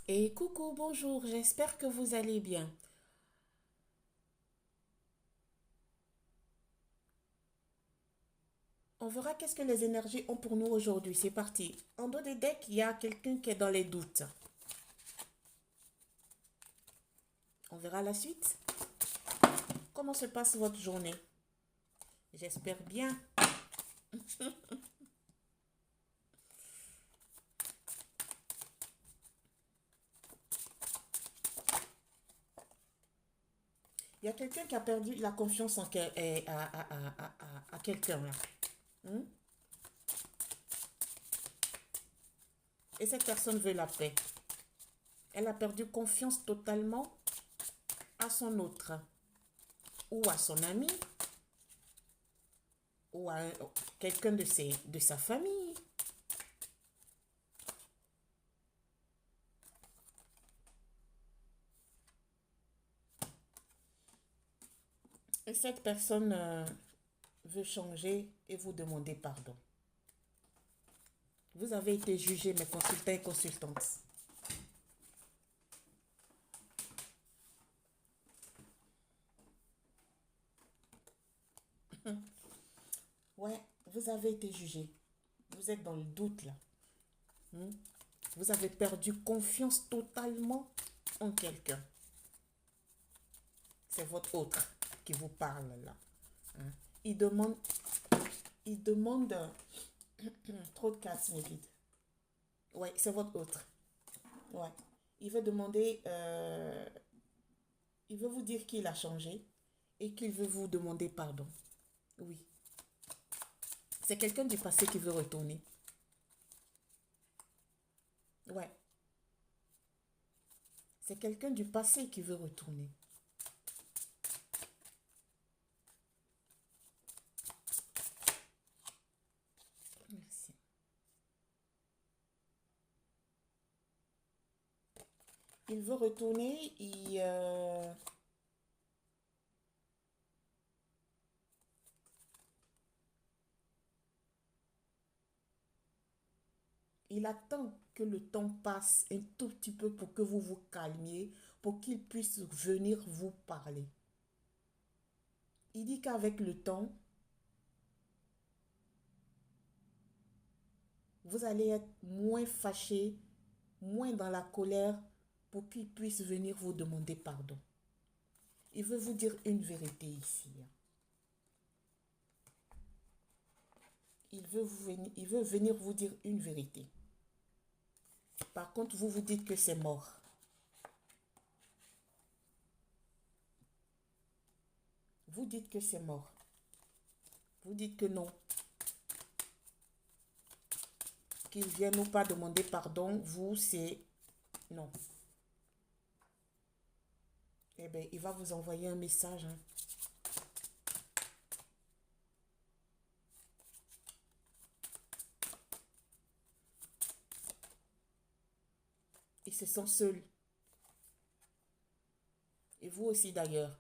Et coucou, bonjour, j'espère que vous allez bien. On verra qu'est-ce que les énergies ont pour nous aujourd'hui. C'est parti. En dos des decks, il y a quelqu'un qui est dans les doutes. On verra la suite. Comment se passe votre journée? J'espère bien. Il y a quelqu'un qui a perdu la confiance à quelqu'un là. Hmm? Et cette personne veut la paix. Elle a perdu confiance totalement à son autre, ou à son ami, ou à quelqu'un de sa famille. Et cette personne veut changer et vous demander pardon. Vous avez été jugé, mes consultants et consultantes. Ouais, vous avez été jugé. Vous êtes dans le doute là. Hmm? Vous avez perdu confiance totalement en quelqu'un. C'est votre autre qui vous parle là. Hein? Il demande, il demande trop de cartes mais vide. Ouais, c'est votre autre. Ouais. Il veut demander, il veut vous dire qu'il a changé et qu'il veut vous demander pardon. Oui. C'est quelqu'un du passé qui veut retourner. Ouais. C'est quelqu'un du passé qui veut retourner. Merci. Il veut retourner, il attend que le temps passe un tout petit peu pour que vous vous calmiez, pour qu'il puisse venir vous parler. Il dit qu'avec le temps, vous allez être moins fâché, moins dans la colère, pour qu'il puisse venir vous demander pardon. Il veut vous dire une vérité ici. Il veut venir vous dire une vérité. Par contre, vous vous dites que c'est mort. Vous dites que c'est mort. Vous dites que non. Qu'il vienne ou pas demander pardon, vous, c'est non. Eh bien, il va vous envoyer un message. Hein. Il se sent seul. Et vous aussi d'ailleurs.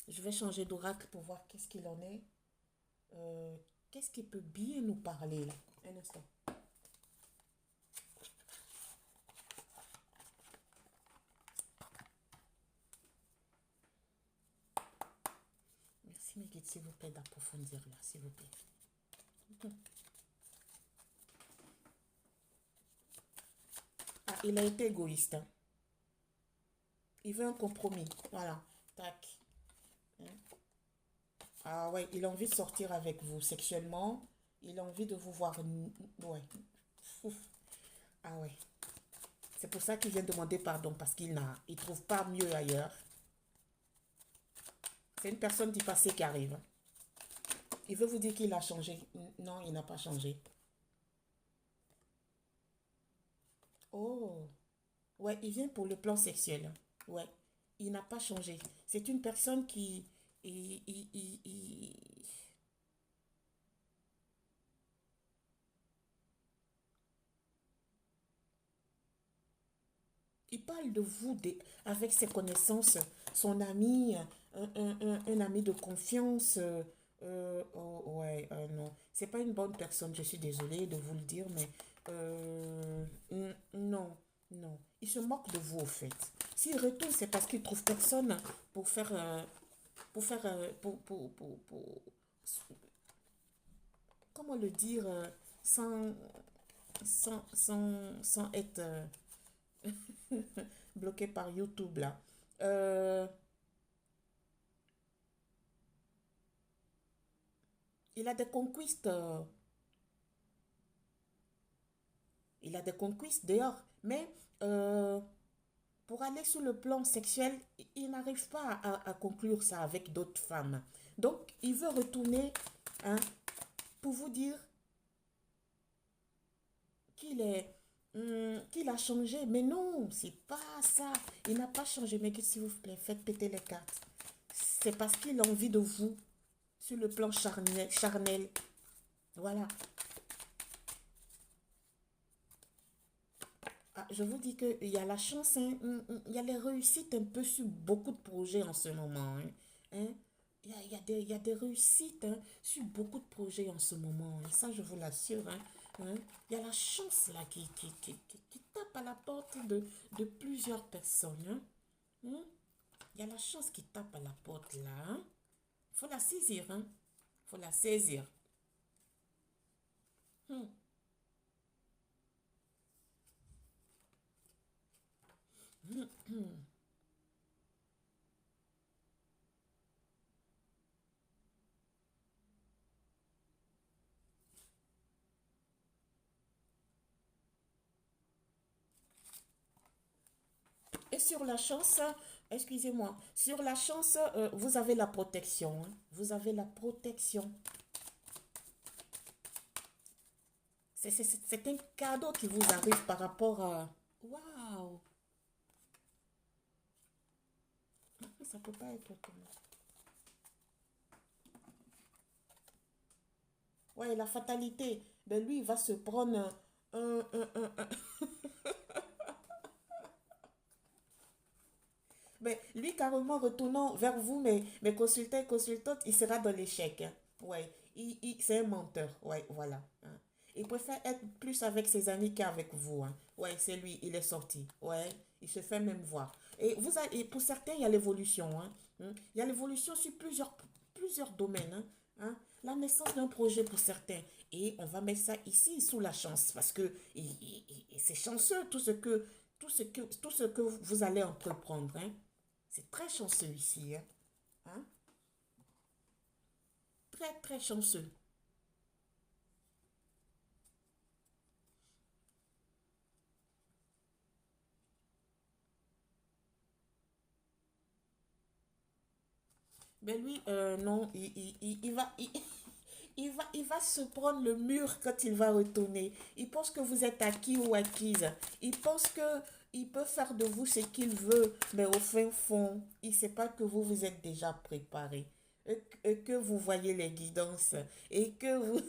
Je vais changer d'oracle pour voir qu'est-ce qu'il en est. Euh, Qu'est-ce qui peut bien nous parler là? Un instant. Merci mes guides, s'il vous plaît, d'approfondir là, s'il vous plaît. Ah, il a été égoïste. Hein. Il veut un compromis. Voilà. Tac. Hein. Ah ouais, il a envie de sortir avec vous sexuellement. Il a envie de vous voir. Ouais. Ouf. Ah ouais. C'est pour ça qu'il vient demander pardon parce il trouve pas mieux ailleurs. C'est une personne du passé qui arrive. Hein. Il veut vous dire qu'il a changé. Non, il n'a pas changé. Oh. Ouais, il vient pour le plan sexuel. Ouais. Il n'a pas changé. C'est une personne qui... il parle de vous avec ses connaissances, son ami, un ami de confiance. Oh, ouais, non, c'est pas une bonne personne, je suis désolée de vous le dire, mais non, non. Il se moque de vous, au fait. S'il retourne, c'est parce qu'il trouve personne pour faire, comment le dire, sans, sans être bloqué par YouTube, là. Euh, il a des conquistes, il a des conquistes dehors, mais euh, pour aller sur le plan sexuel, il n'arrive pas à conclure ça avec d'autres femmes. Donc, il veut retourner, hein, pour vous dire qu'il est, qu'il a changé. Mais non, c'est pas ça. Il n'a pas changé. Mais que s'il vous plaît, faites péter les cartes. C'est parce qu'il a envie de vous sur le plan charnel, charnel. Voilà. Ah, je vous dis qu'il y a la chance, hein, il y a les réussites un peu sur beaucoup de projets en ce moment. Hein, hein. Il y a des réussites, hein, sur beaucoup de projets en ce moment. Et ça, je vous l'assure. Hein, hein. Il y a la chance là qui tape à la porte de plusieurs personnes. Hein, hein. Il y a la chance qui tape à la porte là. Hein. Faut la saisir. Hein. Faut la saisir. Hum. Et sur la chance, excusez-moi, sur la chance, vous avez la protection. Hein. Vous avez la protection. C'est un cadeau qui vous arrive par rapport à... Waouh! Ça peut pas être autrement. Ouais, la fatalité. Ben lui, il va se prendre un. Mais lui, carrément, retournant vers vous, mais consultants et consultantes, il sera dans l'échec. Hein. Ouais, c'est un menteur. Ouais, voilà. Hein. Il préfère être plus avec ses amis qu'avec vous. Hein. Ouais, c'est lui, il est sorti. Ouais, il se fait même voir. Et pour certains, il y a l'évolution. Hein. Hein. Il y a l'évolution sur plusieurs domaines. Hein. Hein. La naissance d'un projet pour certains. Et on va mettre ça ici sous la chance parce que c'est chanceux tout ce que vous allez entreprendre. Hein. C'est très chanceux ici. Hein. Hein? Très, très chanceux. Mais lui, non, il va se prendre le mur quand il va retourner. Il pense que vous êtes acquis ou acquise. Il pense que il peut faire de vous ce qu'il veut, mais au fin fond, il ne sait pas que vous vous êtes déjà préparé. Et que vous voyez les guidances. Et que vous...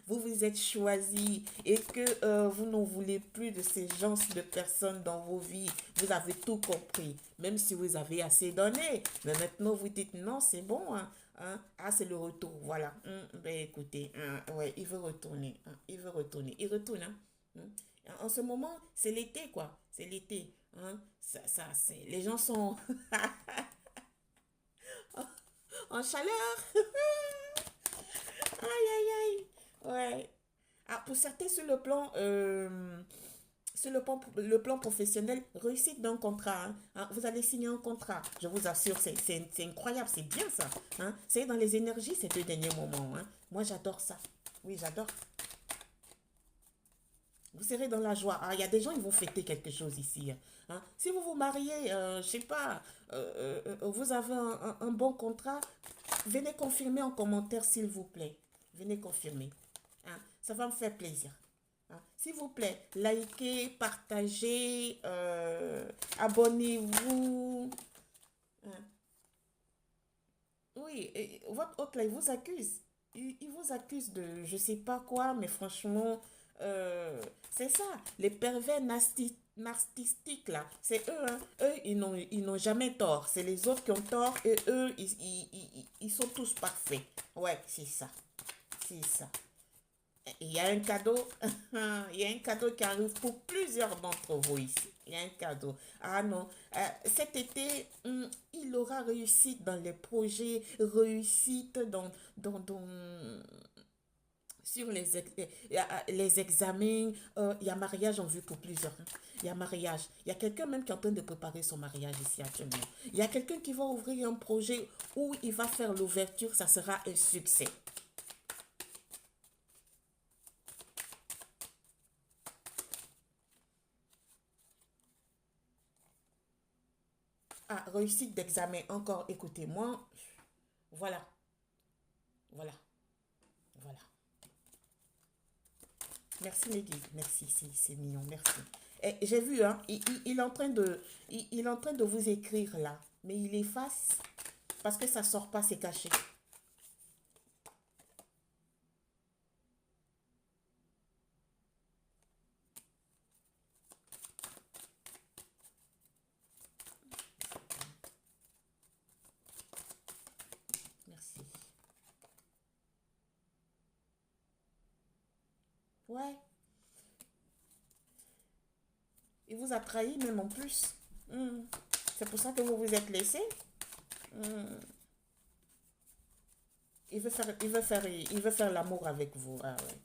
vous vous êtes choisi et que vous n'en voulez plus de ces gens, de personnes dans vos vies. Vous avez tout compris, même si vous avez assez donné. Mais maintenant, vous dites non, c'est bon. Hein, hein. Ah, c'est le retour. Voilà. Ben écoutez, ouais, il veut retourner. Hein, il veut retourner. Il retourne. Hein. En ce moment, c'est l'été, quoi. C'est l'été. Hein. Les gens sont en chaleur. Aïe, aïe, aïe. Ouais. Ah, pour certains, sur le plan professionnel, réussite d'un contrat. Hein. Hein, vous allez signer un contrat. Je vous assure, c'est incroyable, c'est bien ça. Hein. C'est dans les énergies ces 2 derniers moments. Hein. Moi, j'adore ça. Oui, j'adore. Vous serez dans la joie. Ah, il y a des gens, ils vont fêter quelque chose ici. Hein. Hein. Si vous vous mariez, je sais pas, vous avez un bon contrat, venez confirmer en commentaire, s'il vous plaît. Venez confirmer. Hein. Ça va me faire plaisir. Hein. S'il vous plaît, likez, partagez, abonnez-vous. Hein. Oui, et votre hôte là, il vous accuse. Il vous accuse de je sais pas quoi, mais franchement, c'est ça. Les pervers narcissiques là, c'est eux, hein. Eux, ils n'ont jamais tort. C'est les autres qui ont tort et eux, ils sont tous parfaits. Ouais, c'est ça. C'est ça. Il y a un cadeau, il y a un cadeau qui arrive pour plusieurs d'entre vous ici. Il y a un cadeau. Ah non, cet été, il aura réussite dans les projets, réussite sur les examens. Il y a mariage en vue pour plusieurs, hein. Il y a mariage. Il y a quelqu'un même qui est en train de préparer son mariage ici actuellement. Il y a quelqu'un qui va ouvrir un projet où il va faire l'ouverture, ça sera un succès. Ah, réussite d'examen. Encore, écoutez-moi. Voilà, voilà, voilà. Merci Meggy, merci, c'est mignon, merci. Et j'ai vu, hein, il est en train il est en train de vous écrire là, mais il efface parce que ça sort pas, c'est caché. Merci. Ouais, il vous a trahi même en plus. Hmm. C'est pour ça que vous vous êtes laissé. Hmm. Il veut faire l'amour avec vous. Ah ouais.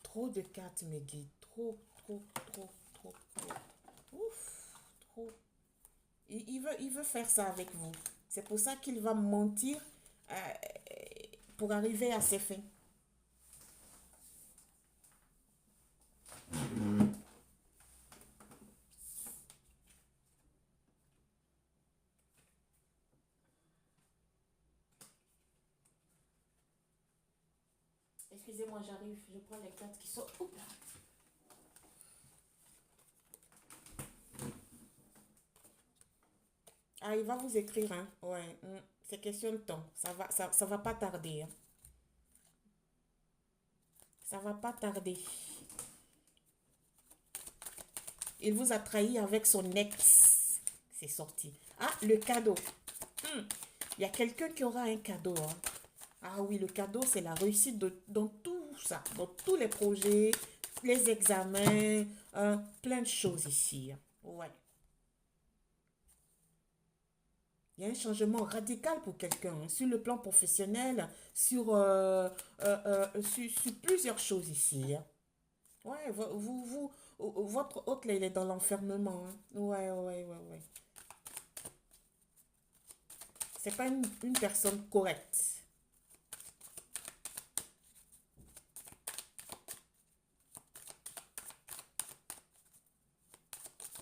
Trop de cartes, Meggy. Trop, trop, trop, trop, trop. Ouf, trop. Il veut faire ça avec vous. C'est pour ça qu'il va mentir euh, pour arriver à ses fins. Excusez-moi, j'arrive. Je prends les cartes qui sont... Oups là. Ah, il va vous écrire, hein. Ouais, c'est question de temps. Ça va pas tarder, hein. Ça va pas tarder. Il vous a trahi avec son ex. C'est sorti. Ah, le cadeau. Il y a quelqu'un qui aura un cadeau, hein. Ah oui, le cadeau, c'est la réussite dans tout ça, dans tous les projets, les examens, hein, plein de choses ici, hein. Ouais. Il y a un changement radical pour quelqu'un, hein, sur le plan professionnel, sur plusieurs choses ici, hein. Ouais, votre hôte, là, il est dans l'enfermement, hein. Ouais, ouais, ouais, ouais. C'est pas une personne correcte.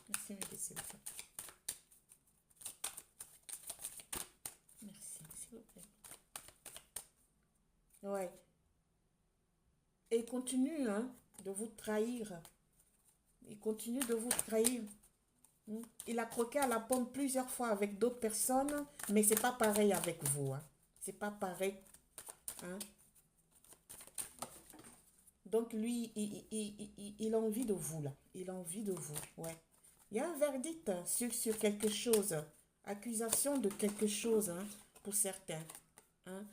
Merci, merci, merci, s'il vous plaît. Ouais. Et il continue, hein, de vous trahir. Il continue de vous trahir. Il a croqué à la pomme plusieurs fois avec d'autres personnes, mais c'est pas pareil avec vous, hein. C'est pas pareil, hein. Donc lui, il a envie de vous, là. Il a envie de vous, ouais. Il y a un verdict sur quelque chose. Accusation de quelque chose, hein, pour certains, hein.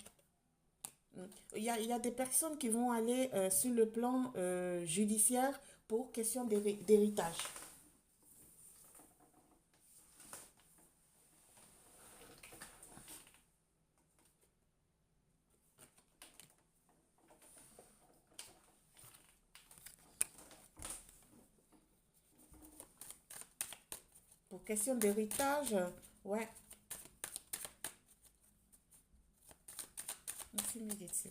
Il y a des personnes qui vont aller sur le plan judiciaire pour question d'héritage. Pour question d'héritage, ouais. Merci, Médicis.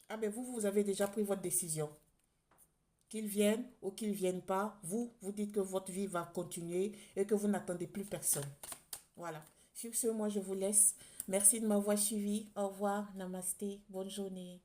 Ah ben vous avez déjà pris votre décision. Qu'ils viennent ou qu'ils ne viennent pas, vous dites que votre vie va continuer et que vous n'attendez plus personne. Voilà. Sur ce, moi, je vous laisse. Merci de m'avoir suivi. Au revoir. Namasté. Bonne journée.